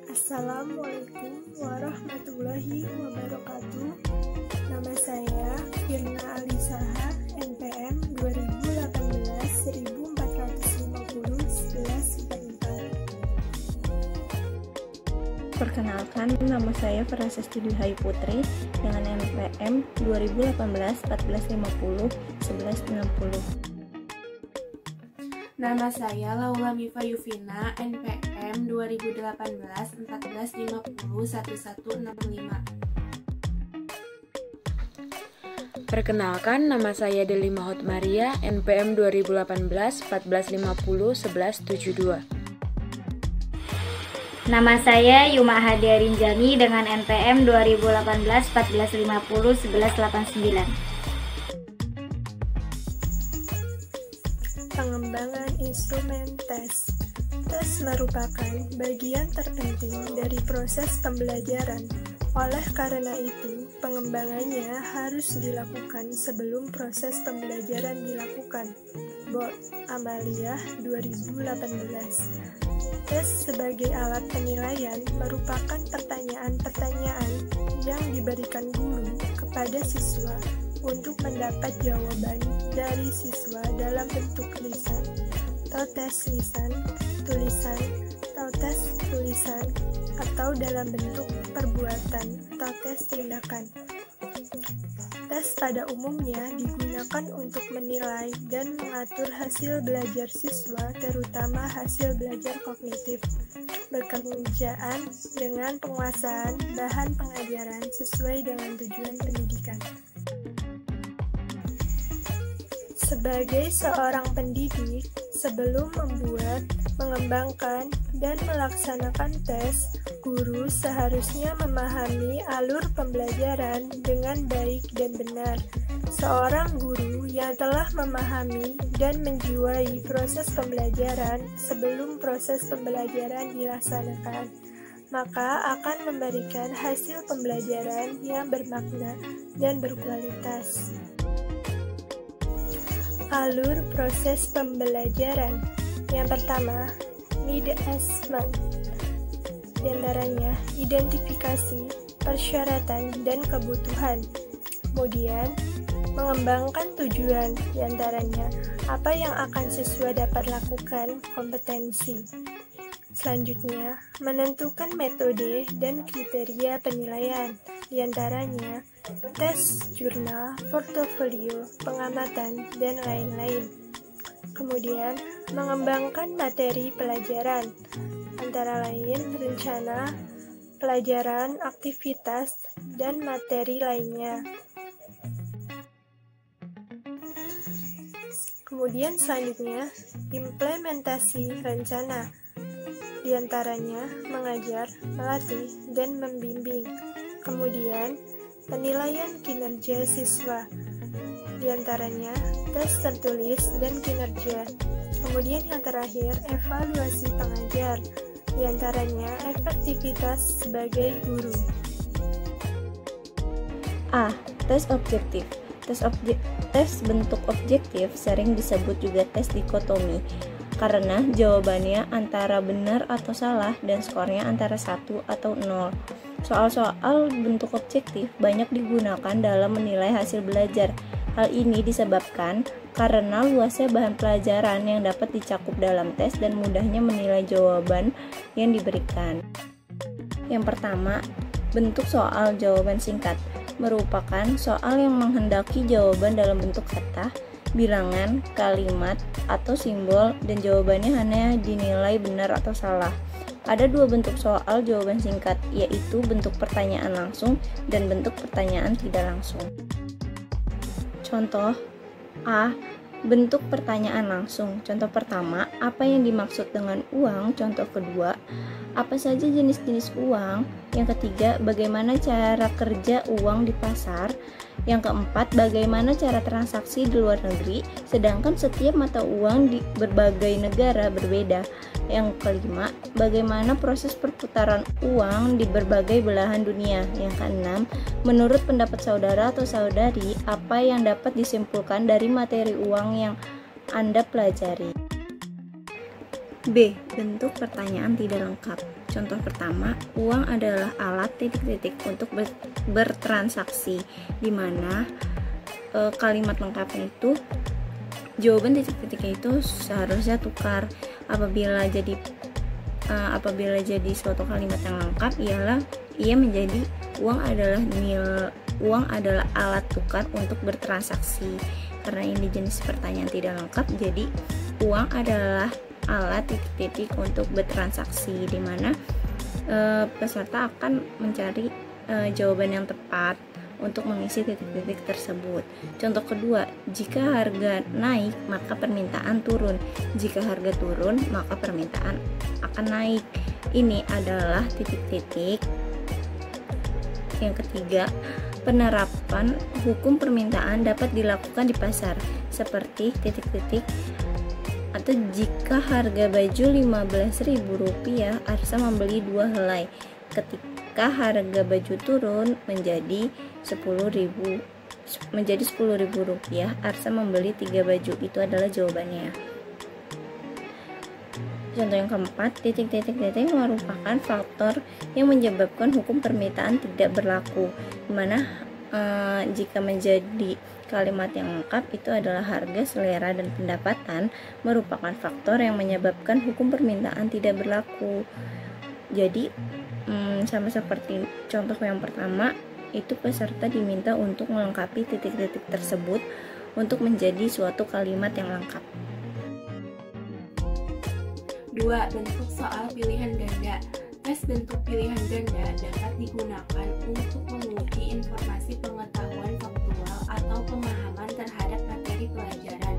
Assalamualaikum warahmatullahi wabarakatuh. Nama saya Firna Alisaha, NPM 2018-11-4. Perkenalkan, nama saya Prasasti Duhai Putri dengan NPM 2018-1450-1160. Nama saya Laula Mifa Yufina, NPM 2018-1450-1165. Perkenalkan, nama saya Delima Hotmaria, NPM 2018-1450-1172. Nama saya Yuma Hadia Rinjani dengan NPM 2018-1450-1189. Pengembangan instrumen tes. Tes merupakan bagian terpenting dari proses pembelajaran. Oleh karena itu, pengembangannya harus dilakukan sebelum proses pembelajaran dilakukan. Bot Amaliyah 2018. Tes sebagai alat penilaian merupakan pertanyaan-pertanyaan yang diberikan guru kepada siswa untuk mendapat jawaban dari siswa dalam bentuk lisan, atau tes lisan, tulisan, atau tes tulisan, atau dalam bentuk perbuatan, atau tes tindakan. Tes pada umumnya digunakan untuk menilai dan mengatur hasil belajar siswa, terutama hasil belajar kognitif, berkerjaan dengan penguasaan bahan pengajaran sesuai dengan tujuan pendidikan. Sebagai seorang pendidik, sebelum membuat, mengembangkan, dan melaksanakan tes, guru seharusnya memahami alur pembelajaran dengan baik dan benar. Seorang guru yang telah memahami dan menjiwai proses pembelajaran sebelum proses pembelajaran dilaksanakan, maka akan memberikan hasil pembelajaran yang bermakna dan berkualitas. Alur proses pembelajaran. Yang pertama, need assessment. Di antaranya, identifikasi, persyaratan, dan kebutuhan. Kemudian, mengembangkan tujuan. Di antaranya, apa yang akan siswa dapat lakukan, kompetensi. Selanjutnya, menentukan metode dan kriteria penilaian. Di antaranya, tes, jurnal, portofolio, pengamatan, dan lain-lain. Kemudian, mengembangkan materi pelajaran, antara lain rencana, pelajaran, aktivitas, dan materi lainnya. Kemudian selanjutnya, implementasi rencana, di antaranya mengajar, melatih, dan membimbing. Kemudian, penilaian kinerja siswa, di antaranya tes tertulis dan kinerja. Kemudian yang terakhir, evaluasi pengajar, di antaranya efektivitas sebagai guru. A. Tes objektif. Tes bentuk objektif sering disebut juga tes dikotomi, karena jawabannya antara benar atau salah dan skornya antara 1 atau 0. Soal-soal bentuk objektif banyak digunakan dalam menilai hasil belajar. Hal ini disebabkan karena luasnya bahan pelajaran yang dapat dicakup dalam tes dan mudahnya menilai jawaban yang diberikan. Yang pertama, bentuk soal jawaban singkat merupakan soal yang menghendaki jawaban dalam bentuk kata, bilangan, kalimat, atau simbol, dan jawabannya hanya dinilai benar atau salah. Ada dua bentuk soal jawaban singkat, yaitu bentuk pertanyaan langsung dan bentuk pertanyaan tidak langsung. Contoh A. Bentuk pertanyaan langsung. Contoh pertama, apa yang dimaksud dengan uang? Contoh kedua, apa saja jenis-jenis uang? Yang ketiga, bagaimana cara kerja uang di pasar? Yang keempat, bagaimana cara transaksi di luar negeri? Sedangkan setiap mata uang di berbagai negara berbeda. Yang kelima, bagaimana proses perputaran uang di berbagai belahan dunia. Yang keenam, menurut pendapat saudara atau saudari, apa yang dapat disimpulkan dari materi uang yang Anda pelajari? B. Bentuk pertanyaan tidak lengkap. Contoh pertama, uang adalah alat titik-titik untuk bertransaksi, di mana kalimat lengkapnya itu jawaban titik-titiknya itu seharusnya tukar. Apabila jadi suatu kalimat yang lengkap ialah ia menjadi uang adalah alat tukar untuk bertransaksi. Karena ini jenis pertanyaan tidak lengkap, jadi uang adalah alat titik-titik untuk bertransaksi, di mana peserta akan mencari jawaban yang tepat untuk mengisi titik-titik tersebut. Contoh kedua, jika harga naik maka permintaan turun. Jika harga turun maka permintaan akan naik. Ini adalah titik-titik. Yang ketiga, penerapan hukum permintaan dapat dilakukan di pasar, seperti titik-titik. Atau jika harga baju Rp15.000, Arsa membeli 2 helai. Ketika harga baju turun menjadi Rp10.000, Arsa membeli 3 baju. Itu adalah jawabannya. Contoh yang keempat, titik-titik merupakan faktor yang menyebabkan hukum permintaan tidak berlaku, dimana jika menjadi kalimat yang lengkap itu adalah harga, selera, dan pendapatan merupakan faktor yang menyebabkan hukum permintaan tidak berlaku. Jadi sama seperti contoh yang pertama, itu peserta diminta untuk melengkapi titik-titik tersebut untuk menjadi suatu kalimat yang lengkap. 2. Bentuk soal pilihan ganda. Tes bentuk pilihan ganda dapat digunakan untuk menguji informasi pengetahuan faktual atau pemahaman terhadap materi pelajaran.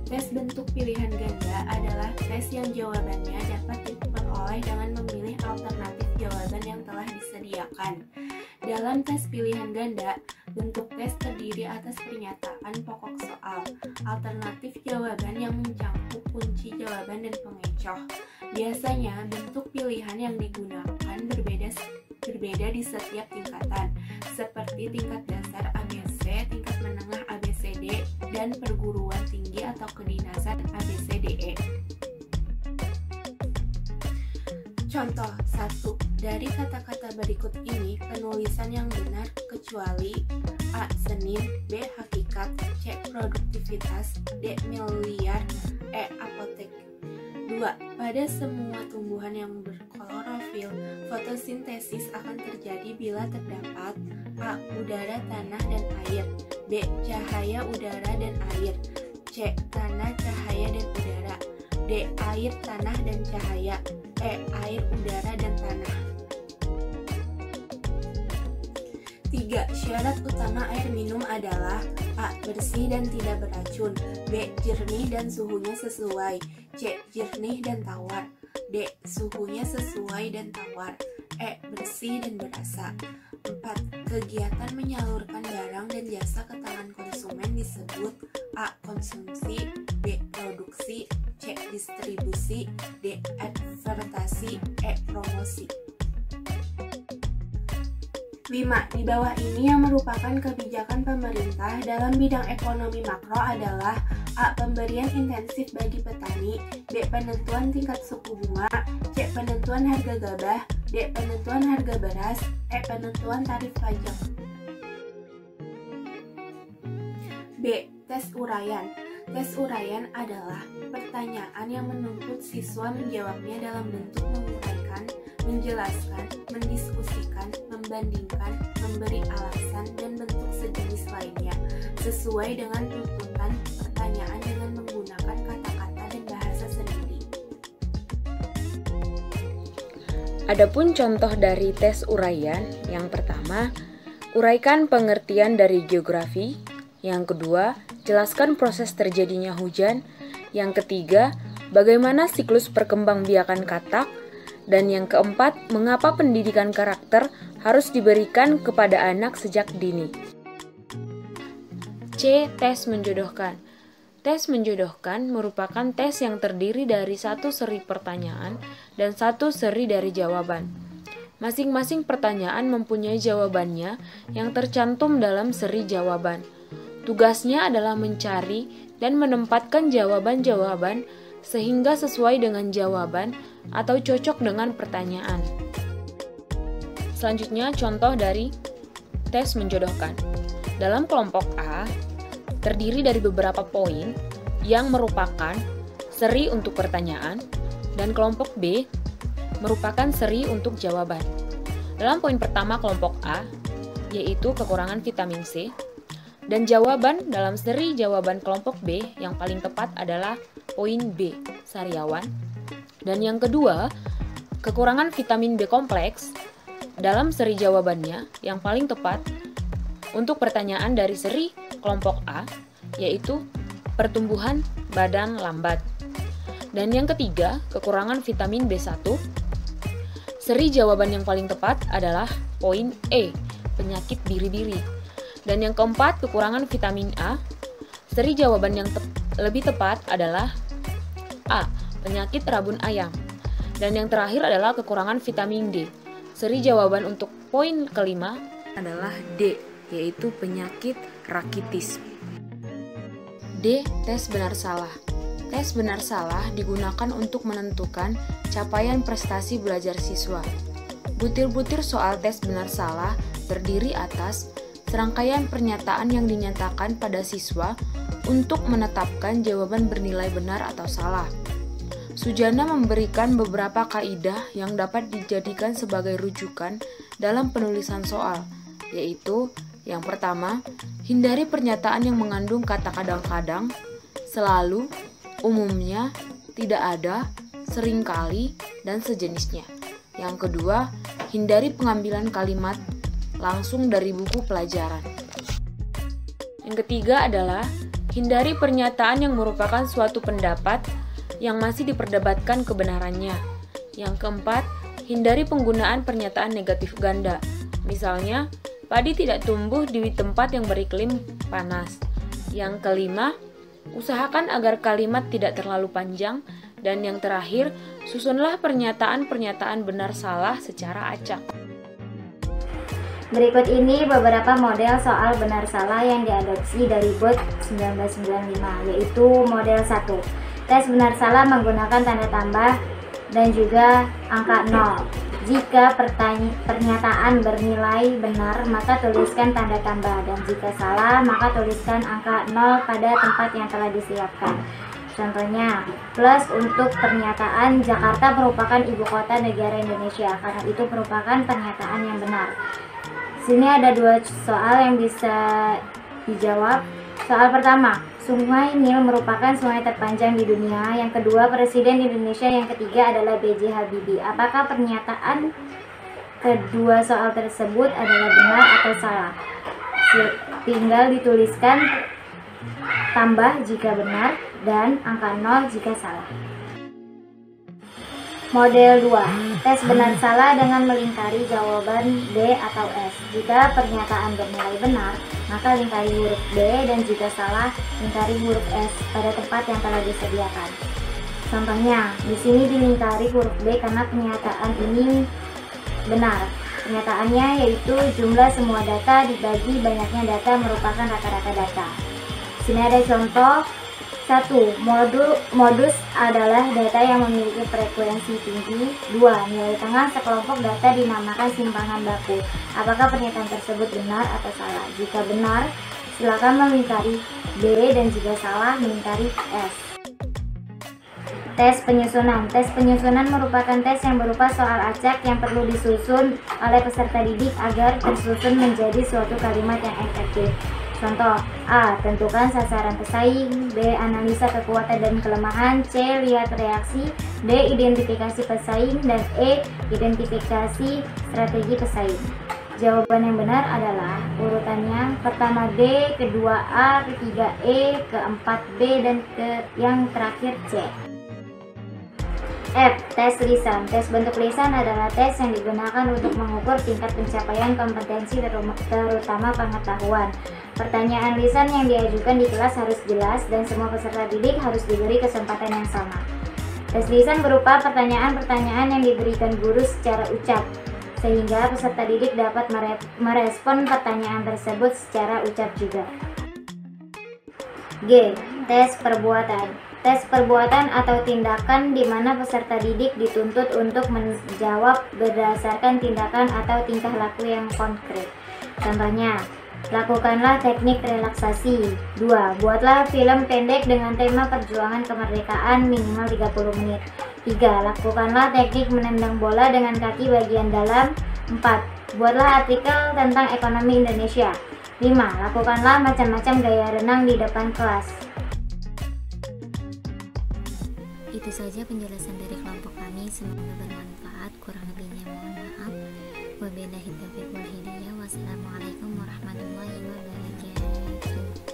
Tes bentuk pilihan ganda adalah tes yang jawabannya dapat diperoleh dengan memilih alternatif jawaban yang telah disediakan. Dalam tes pilihan ganda, bentuk tes terdiri atas pernyataan pokok soal, alternatif jawaban yang mencakup kunci jawaban dan pengecoh. Biasanya, bentuk pilihan yang digunakan berbeda di setiap tingkatan, seperti tingkat dasar ABC, tingkat menengah ABCD, dan perguruan tinggi atau kedinasan ABCDE. Contoh 1. Dari kata-kata berikut ini, penulisan yang benar kecuali A. Senin, B. Hakikat, C. Produktivitas, D. Miliar, E. Apotek. 2. Pada semua tumbuhan yang berklorofil, fotosintesis akan terjadi bila terdapat A. Udara, tanah, dan air, B. Cahaya, udara, dan air, C. Tanah, cahaya, dan udara, D. Air, tanah, dan cahaya, E. Air, udara, dan tanah. 3. Syarat utama air minum adalah A. Bersih dan tidak beracun, B. Jernih dan suhunya sesuai, C. Jernih dan tawar, D. Suhunya sesuai dan tawar, E. Bersih dan berasa. 4. Kegiatan menyalurkan barang dan jasa ke tangan konsumen disebut A. Konsumsi, B. Produksi, C. Distribusi, D. Advertasi, E. Promosi. 5. Di bawah ini yang merupakan kebijakan pemerintah dalam bidang ekonomi makro adalah A. Pemberian intensif bagi petani, B. Penentuan tingkat suku bunga, C. Penentuan harga gabah, D. Penentuan harga beras, E. Penentuan tarif pajak. B. Tes uraian. Tes uraian adalah pertanyaan yang menuntut siswa menjawabnya dalam bentuk menguraikan, menjelaskan, mendiskusikan, membandingkan, memberi alasan, dan bentuk sejenis lainnya, sesuai dengan tuntutan pertanyaan dengan menggunakan kata-kata dan bahasa sendiri. Adapun contoh dari tes uraian, yang pertama, uraikan pengertian dari geografi. Yang kedua, jelaskan proses terjadinya hujan. Yang ketiga, bagaimana siklus perkembangbiakan katak. Dan yang keempat, mengapa pendidikan karakter harus diberikan kepada anak sejak dini. C. Tes menjodohkan. Tes menjodohkan merupakan tes yang terdiri dari satu seri pertanyaan dan satu seri dari jawaban. Masing-masing pertanyaan mempunyai jawabannya yang tercantum dalam seri jawaban. Tugasnya adalah mencari dan menempatkan jawaban-jawaban sehingga sesuai dengan jawaban atau cocok dengan pertanyaan. Selanjutnya, contoh dari tes menjodohkan. Dalam kelompok A, terdiri dari beberapa poin yang merupakan seri untuk pertanyaan, dan kelompok B merupakan seri untuk jawaban. Dalam poin pertama kelompok A, yaitu kekurangan vitamin C, dan jawaban dalam seri jawaban kelompok B yang paling tepat adalah poin B, sariawan. Dan yang kedua, kekurangan vitamin B kompleks, dalam seri jawabannya yang paling tepat untuk pertanyaan dari seri kelompok A, yaitu pertumbuhan badan lambat. Dan yang ketiga, kekurangan vitamin B1, seri jawaban yang paling tepat adalah poin E, penyakit biri-biri. Dan yang keempat, kekurangan vitamin A, seri jawaban yang lebih tepat adalah A, penyakit rabun ayam. Dan yang terakhir adalah kekurangan vitamin D. Seri jawaban untuk poin kelima adalah D, yaitu penyakit rakitis. D. Tes benar salah. Tes benar salah digunakan untuk menentukan capaian prestasi belajar siswa. Butir-butir soal tes benar salah terdiri atas serangkaian pernyataan yang dinyatakan pada siswa untuk menetapkan jawaban bernilai benar atau salah. Sujana memberikan beberapa kaidah yang dapat dijadikan sebagai rujukan dalam penulisan soal, yaitu yang pertama, hindari pernyataan yang mengandung kata kadang-kadang, selalu, umumnya, tidak ada, seringkali, dan sejenisnya. Yang kedua, hindari pengambilan kalimat langsung dari buku pelajaran. Yang ketiga adalah hindari pernyataan yang merupakan suatu pendapat yang masih diperdebatkan kebenarannya. Yang keempat, hindari penggunaan pernyataan negatif ganda. Misalnya, padi tidak tumbuh di tempat yang beriklim panas. Yang kelima, usahakan agar kalimat tidak terlalu panjang. Dan yang terakhir, susunlah pernyataan-pernyataan benar salah secara acak. Berikut ini beberapa model soal benar salah yang diadopsi dari BOD 1995, yaitu model 1. Tes benar salah menggunakan tanda tambah dan juga angka 0. Jika pernyataan bernilai benar, maka tuliskan tanda tambah, dan jika salah, maka tuliskan angka 0 pada tempat yang telah disiapkan. Contohnya, plus untuk pernyataan Jakarta merupakan ibu kota negara Indonesia, karena itu merupakan pernyataan yang benar. Sini ada dua soal yang bisa dijawab. Soal pertama, Sungai Nil merupakan sungai terpanjang di dunia. Yang kedua, Presiden Indonesia yang ketiga adalah B.J. Habibie. Apakah pernyataan kedua soal tersebut adalah benar atau salah? Tinggal dituliskan tambah jika benar dan angka 0 jika salah. Model 2. Tes benar salah dengan melingkari jawaban D atau S. Jika pernyataan bernilai benar, maka lingkari huruf D, dan jika salah, lingkari huruf S pada tempat yang telah disediakan. Contohnya, di sini dilingkari huruf D karena pernyataan ini benar. Pernyataannya yaitu jumlah semua data dibagi banyaknya data merupakan rata-rata data. Sini ada contoh. 1. Modus adalah data yang memiliki frekuensi tinggi. 2. Nilai tengah sekelompok data dinamakan simpanan baku. Apakah pernyataan tersebut benar atau salah? Jika benar, silakan melingkari B, dan jika salah, melingkari S. Tes penyusunan. Tes penyusunan merupakan tes yang berupa soal acak yang perlu disusun oleh peserta didik agar tersusun menjadi suatu kalimat yang efektif. Contoh, A. Tentukan sasaran pesaing. B. Analisa kekuatan dan kelemahan. C. Lihat reaksi. D. Identifikasi pesaing. Dan E. Identifikasi strategi pesaing. Jawaban yang benar adalah urutannya pertama D, kedua A, ketiga E, keempat B, dan yang terakhir C. F. Tes lisan. Tes bentuk lisan adalah tes yang digunakan untuk mengukur tingkat pencapaian kompetensi terutama pengetahuan. Pertanyaan lisan yang diajukan di kelas harus jelas dan semua peserta didik harus diberi kesempatan yang sama. Tes lisan berupa pertanyaan-pertanyaan yang diberikan guru secara ucap, sehingga peserta didik dapat merespon pertanyaan tersebut secara ucap juga. G. Tes perbuatan. tes perbuatan atau tindakan di mana peserta didik dituntut untuk menjawab berdasarkan tindakan atau tingkah laku yang konkret. Contohnya, lakukanlah teknik relaksasi. 2. Buatlah film pendek dengan tema perjuangan kemerdekaan minimal 30 menit. 3. Lakukanlah teknik menendang bola dengan kaki bagian dalam. 4. Buatlah artikel tentang ekonomi Indonesia. 5. Lakukanlah macam-macam gaya renang di depan kelas. Itu saja penjelasan dari kelompok kami, semoga bermanfaat. Kurang lebihnya mohon maaf. Wabillahi taufiq wal hidayah. Wassalamualaikum warahmatullahi wabarakatuh.